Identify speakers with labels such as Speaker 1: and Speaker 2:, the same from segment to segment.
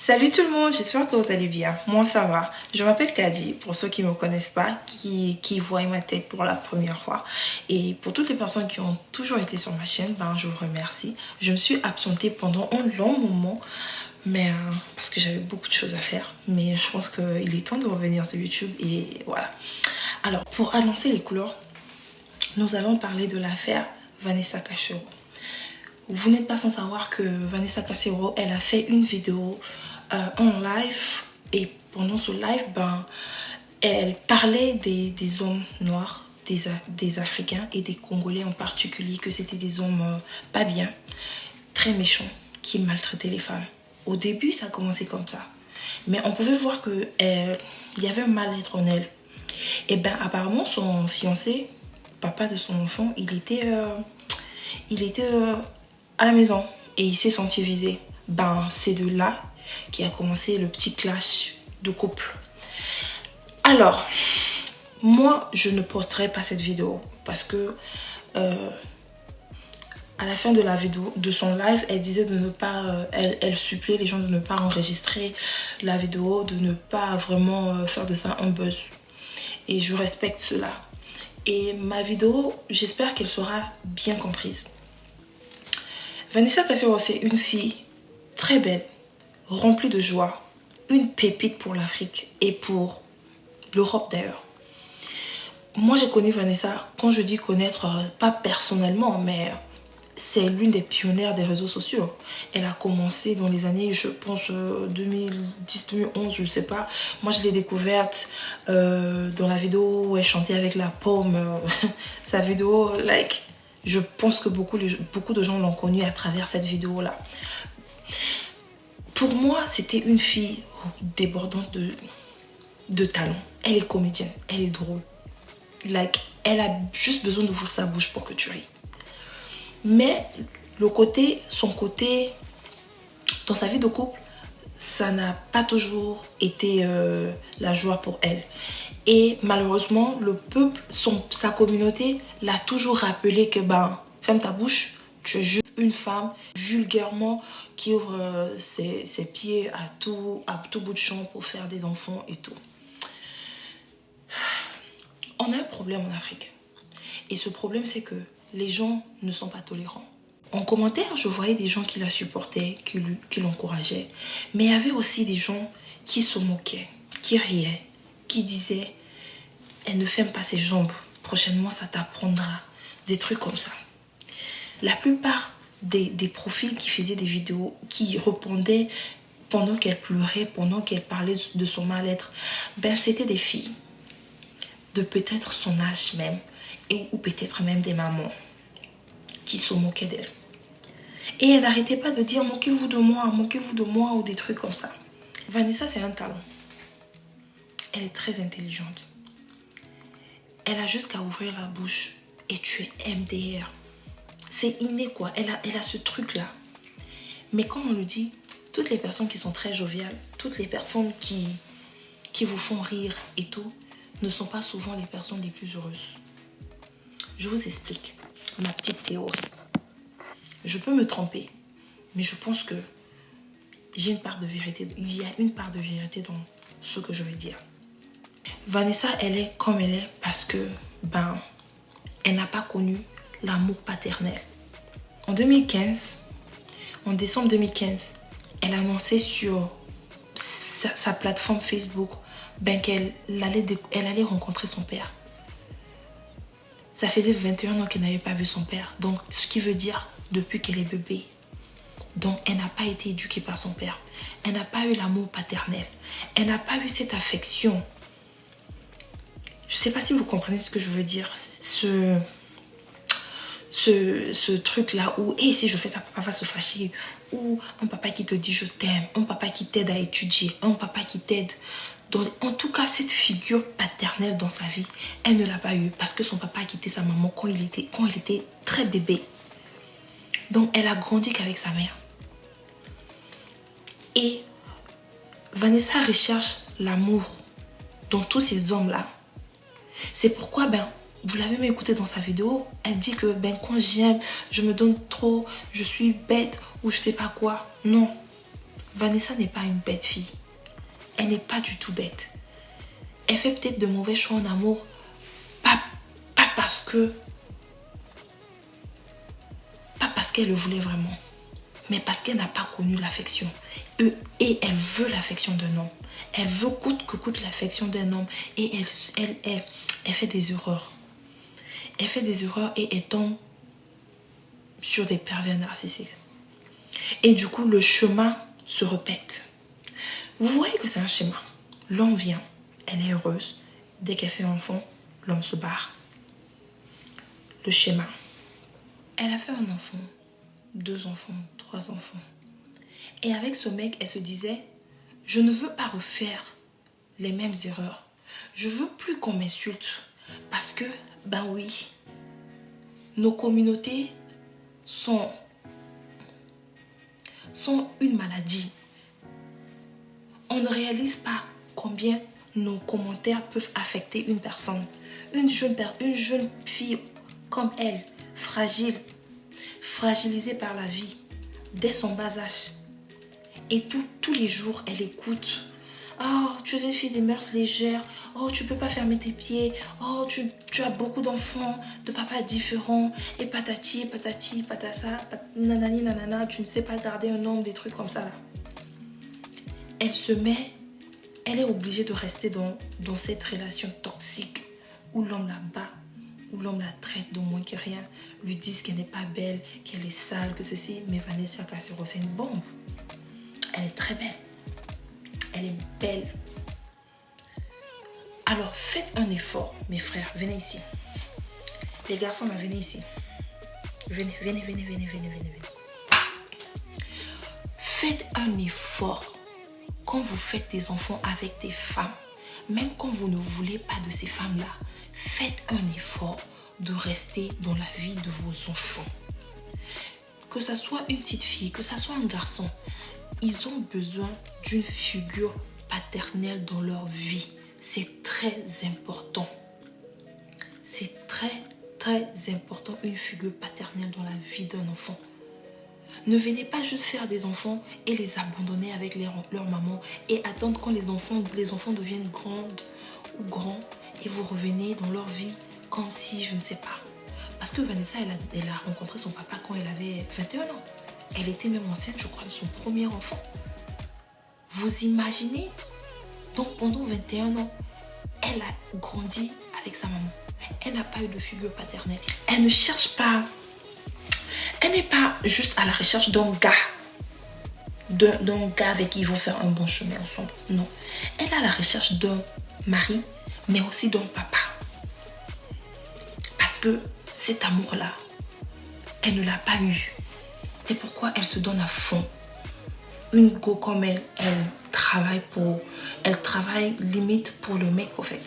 Speaker 1: Salut tout le monde, j'espère que vous allez bien. Moi ça va. Je m'appelle Kadi, pour ceux qui ne me connaissent pas, qui voient ma tête pour la première fois. Et pour toutes les personnes qui ont toujours été sur ma chaîne, je vous remercie. Je me suis absentée pendant un long moment, mais parce que j'avais beaucoup de choses à faire. Mais je pense qu'il est temps de revenir sur YouTube et voilà. Alors, pour annoncer les couleurs, nous allons parler de l'affaire Vanessa Cachero. Vous n'êtes pas sans savoir que Vanessa Cachero, elle a fait une vidéo en live, et pendant ce live, elle parlait des hommes noirs, des Africains et des Congolais en particulier, que c'était des hommes pas bien, très méchants, qui maltraitaient les femmes. Au début, ça a commencé comme ça. Mais on pouvait voir qu'il y avait un mal-être en elle. Et apparemment, son fiancé, papa de son enfant, il était à la maison et il s'est senti visé. C'est de là qui a commencé le petit clash de couple. Alors, moi, je ne posterai pas cette vidéo parce que à la fin de la vidéo, de son live, elle disait de ne pas, elle suppliait les gens de ne pas enregistrer la vidéo, de ne pas vraiment faire de ça un buzz. Et je respecte cela. Et ma vidéo, j'espère qu'elle sera bien comprise. Vanessa Cachero, c'est une fille très belle, remplie de joie, une pépite pour l'Afrique et pour l'Europe d'ailleurs. Moi, j'ai connu Vanessa, quand je dis connaître, pas personnellement, mais c'est l'une des pionnières des réseaux sociaux. Elle a commencé dans les années, je pense, 2010, 2011, je ne sais pas. Moi, je l'ai découverte dans la vidéo où elle chantait avec la pomme. Sa vidéo, je pense que beaucoup de gens l'ont connue à travers cette vidéo-là. Pour moi, c'était une fille débordante de talent. Elle est comédienne, elle est drôle. Elle a juste besoin d'ouvrir sa bouche pour que tu ris. Mais son côté, dans sa vie de couple, ça n'a pas toujours été la joie pour elle. Et malheureusement, le peuple, sa communauté l'a toujours rappelé que ferme ta bouche, tu es juste une femme vulgairement qui ouvre ses pieds à tout bout de champ pour faire des enfants et tout. On a un problème en Afrique. Et ce problème, c'est que les gens ne sont pas tolérants. En commentaire, je voyais des gens qui la supportaient, qui l'encourageaient. Mais il y avait aussi des gens qui se moquaient, qui riaient, qui disaient « Elle ne ferme pas ses jambes, prochainement ça t'apprendra ». Des trucs comme ça. La plupart des profils qui faisaient des vidéos, qui répondaient pendant qu'elle pleurait, pendant qu'elle parlait de son mal-être, c'était des filles de peut-être son âge même, ou peut-être même des mamans qui se moquaient d'elle. Et elle n'arrêtait pas de dire « moquez-vous de moi » ou des trucs comme ça. Vanessa, c'est un talent. Elle est très intelligente. Elle a juste qu'à ouvrir la bouche et tu es MDR. C'est inné quoi, elle a ce truc-là. Mais comme on le dit, toutes les personnes qui sont très joviales, toutes les personnes qui vous font rire et tout, ne sont pas souvent les personnes les plus heureuses. Je vous explique ma petite théorie. Je peux me tromper, mais je pense que j'ai une part de vérité. Il y a une part de vérité dans ce que je veux dire. Vanessa, elle est comme elle est parce que, elle n'a pas connu l'amour paternel. En 2015, en décembre 2015, elle a annoncé sur sa plateforme Facebook qu'elle allait rencontrer son père. Ça faisait 21 ans qu'elle n'avait pas vu son père. Donc, ce qui veut dire depuis qu'elle est bébé. Donc, elle n'a pas été éduquée par son père. Elle n'a pas eu l'amour paternel. Elle n'a pas eu cette affection. Je ne sais pas si vous comprenez ce que je veux dire. Ce truc-là où, si je fais ça, papa va se fâcher. Ou un papa qui te dit je t'aime. Un papa qui t'aide à étudier. Un papa qui t'aide. En tout cas, cette figure paternelle dans sa vie, elle ne l'a pas eu parce que son papa a quitté sa maman quand il était très bébé. Donc, elle a grandi qu'avec sa mère. Et Vanessa recherche l'amour dans tous ces hommes-là. C'est pourquoi, vous l'avez même écouté dans sa vidéo, elle dit que quand j'aime, je me donne trop, je suis bête ou je sais pas quoi. Non. Vanessa n'est pas une bête fille. Elle n'est pas du tout bête. Elle fait peut-être de mauvais choix en amour, pas parce qu'elle le voulait vraiment, mais parce qu'elle n'a pas connu l'affection. Et elle veut l'affection d'un homme. Elle veut coûte que coûte l'affection d'un homme. Et elle fait des erreurs. Elle fait des erreurs et elle tombe sur des pervers narcissiques. Et du coup, le chemin se répète. Vous voyez que c'est un schéma. L'homme vient, elle est heureuse. Dès qu'elle fait un enfant, l'homme se barre. Le schéma. Elle a fait un enfant, 2 enfants, 3 enfants. Et avec ce mec, elle se disait, je ne veux pas refaire les mêmes erreurs. Je veux plus qu'on m'insulte. Parce que, ben oui, nos communautés sont une maladie. On ne réalise pas combien nos commentaires peuvent affecter une personne. Une jeune fille comme elle, fragilisée par la vie, dès son bas âge. Et tous les jours, elle écoute. Oh, tu es une fille des mœurs légères. Oh, tu ne peux pas fermer tes pieds. Oh, tu as beaucoup d'enfants, de papas différents. Et patati, patassa, nanani, nanana. Tu ne sais pas garder un homme, des trucs comme ça là. Elle est obligée de rester dans cette relation toxique où l'homme la bat, où l'homme la traite de moins que rien, lui disent qu'elle n'est pas belle, qu'elle est sale, que ceci. Mais Vanessa Cassero, c'est une bombe. Elle est très belle. Elle est belle. Alors faites un effort, mes frères. Venez ici. Les garçons, là, venez ici. Venez. Faites un effort quand vous faites des enfants avec des femmes. Même quand vous ne voulez pas de ces femmes-là, faites un effort de rester dans la vie de vos enfants. Que ça soit une petite fille, que ça soit un garçon, ils ont besoin d'une figure paternelle dans leur vie. C'est très important. C'est très important, une figure paternelle dans la vie d'un enfant. Ne venez pas juste faire des enfants et les abandonner avec leur maman et attendre quand les enfants deviennent grandes ou grands et vous revenez dans leur vie comme si, je ne sais pas. Parce que Vanessa, elle a rencontré son papa quand elle avait 21 ans. Elle était même enceinte, je crois, de son premier enfant. Vous imaginez? Donc pendant 21 ans, elle a grandi avec sa maman. Elle n'a pas eu de figure paternelle. Elle ne cherche pas. Elle n'est pas juste à la recherche d'un gars. D'un gars avec qui ils vont faire un bon chemin ensemble. Non. Elle est à la recherche d'un mari, mais aussi d'un papa. Parce que cet amour-là, elle ne l'a pas eu. C'est pourquoi elle se donne à fond. Une go comme elle travaille limite pour le mec en fait.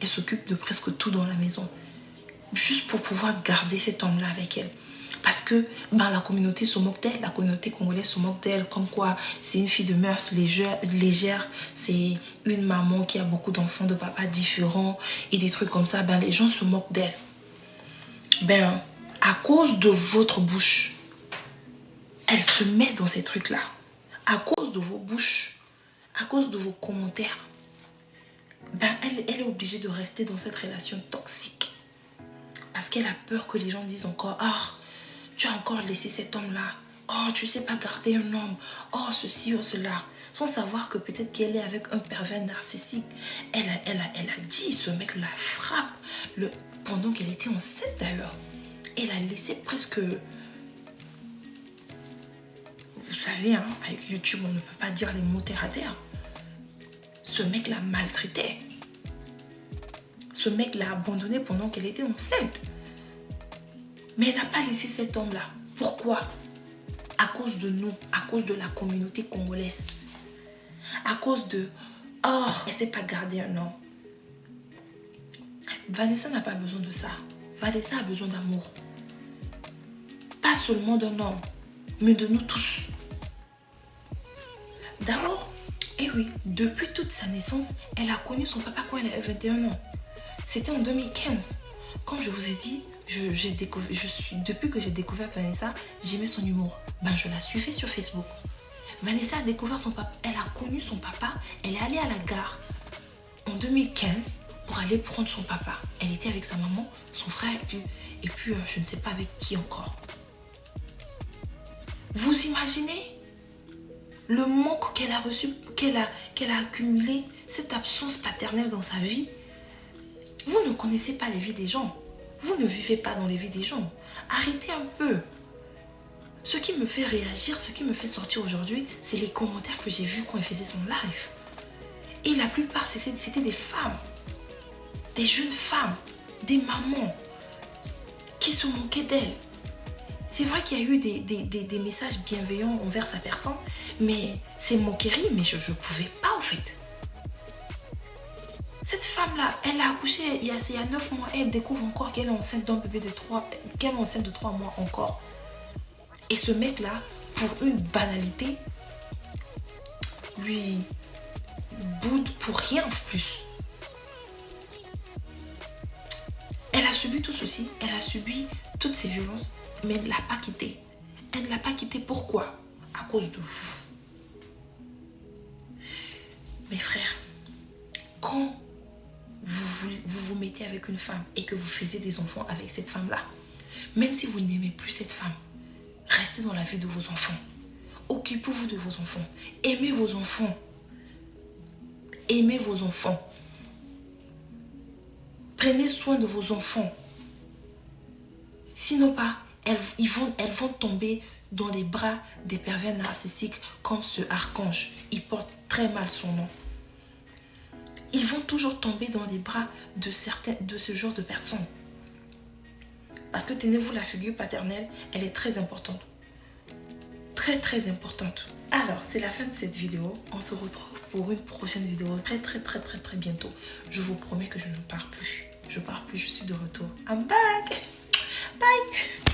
Speaker 1: Elle s'occupe de presque tout dans la maison. Juste pour pouvoir garder cet homme-là avec elle. Parce que la communauté se moque d'elle, la communauté congolaise se moque d'elle, comme quoi c'est une fille de mœurs légères, c'est une maman qui a beaucoup d'enfants de papas différents et des trucs comme ça, les gens se moquent d'elle. À cause de votre bouche, elle se met dans ces trucs-là. À cause de vos bouches, à cause de vos commentaires, elle est obligée de rester dans cette relation toxique. Parce qu'elle a peur que les gens disent encore, tu as encore laissé cet homme-là. Oh, tu ne sais pas garder un homme. Oh, ceci ou cela. Sans savoir que peut-être qu'elle est avec un pervers narcissique. Elle a dit, ce mec la frappe. Pendant qu'elle était enceinte d'ailleurs. Elle a laissé presque... Vous savez, avec YouTube, on ne peut pas dire les mots terre à terre. Ce mec la maltraitait. Ce mec l'a abandonnée pendant qu'elle était enceinte. Mais elle n'a pas laissé cet homme-là. Pourquoi? À cause de nous, à cause de la communauté congolaise. À cause de... elle ne sait pas garder un homme. Vanessa n'a pas besoin de ça. Vanessa a besoin d'amour. Pas seulement d'un homme, mais de nous tous. D'abord, oui, depuis toute sa naissance, elle a connu son papa quand elle avait 21 ans. C'était en 2015. Comme je vous ai dit, depuis que j'ai découvert Vanessa, j'aimais son humour. Je la suivais sur Facebook. Vanessa a découvert son papa, elle a connu son papa, elle est allée à la gare en 2015 pour aller prendre son papa. Elle était avec sa maman, son frère et puis je ne sais pas avec qui encore. Vous imaginez le manque qu'elle a reçu, qu'elle a accumulé, cette absence paternelle dans sa vie? Vous ne connaissez pas les vies des gens. Vous ne vivez pas dans les vies des gens. Arrêtez un peu. Ce qui me fait réagir, ce qui me fait sortir aujourd'hui, c'est les commentaires que j'ai vus quand elle faisait son live. Et la plupart, c'était des femmes, des jeunes femmes, des mamans qui se moquaient d'elle. C'est vrai qu'il y a eu des messages bienveillants envers sa personne, mais ces moqueries, mais je ne pouvais pas en fait. Cette femme-là, elle a accouché il y a 9 mois, et elle découvre encore qu'elle est enceinte d'un bébé de 3 mois encore. Et ce mec-là, pour une banalité, lui boude pour rien plus. Elle a subi tout ceci, elle a subi toutes ces violences, mais elle ne l'a pas quitté. Elle ne l'a pas quitté, pourquoi? À cause de vous. Mes frères, quand vous mettez avec une femme et que vous faisiez des enfants avec cette femme-là, même si vous n'aimez plus cette femme, restez dans la vie de vos enfants. Occupez-vous de vos enfants. Aimez vos enfants. Aimez vos enfants. Prenez soin de vos enfants. Sinon pas, elles vont tomber dans les bras des pervers narcissiques comme ce archange. Il porte très mal son nom. Ils vont toujours tomber dans les bras de ce genre de personnes. Parce que tenez-vous, la figure paternelle, elle est très importante. Très très importante. Alors, c'est la fin de cette vidéo. On se retrouve pour une prochaine vidéo très bientôt. Je vous promets que je ne pars plus. Je pars plus, je suis de retour. I'm back. Bye.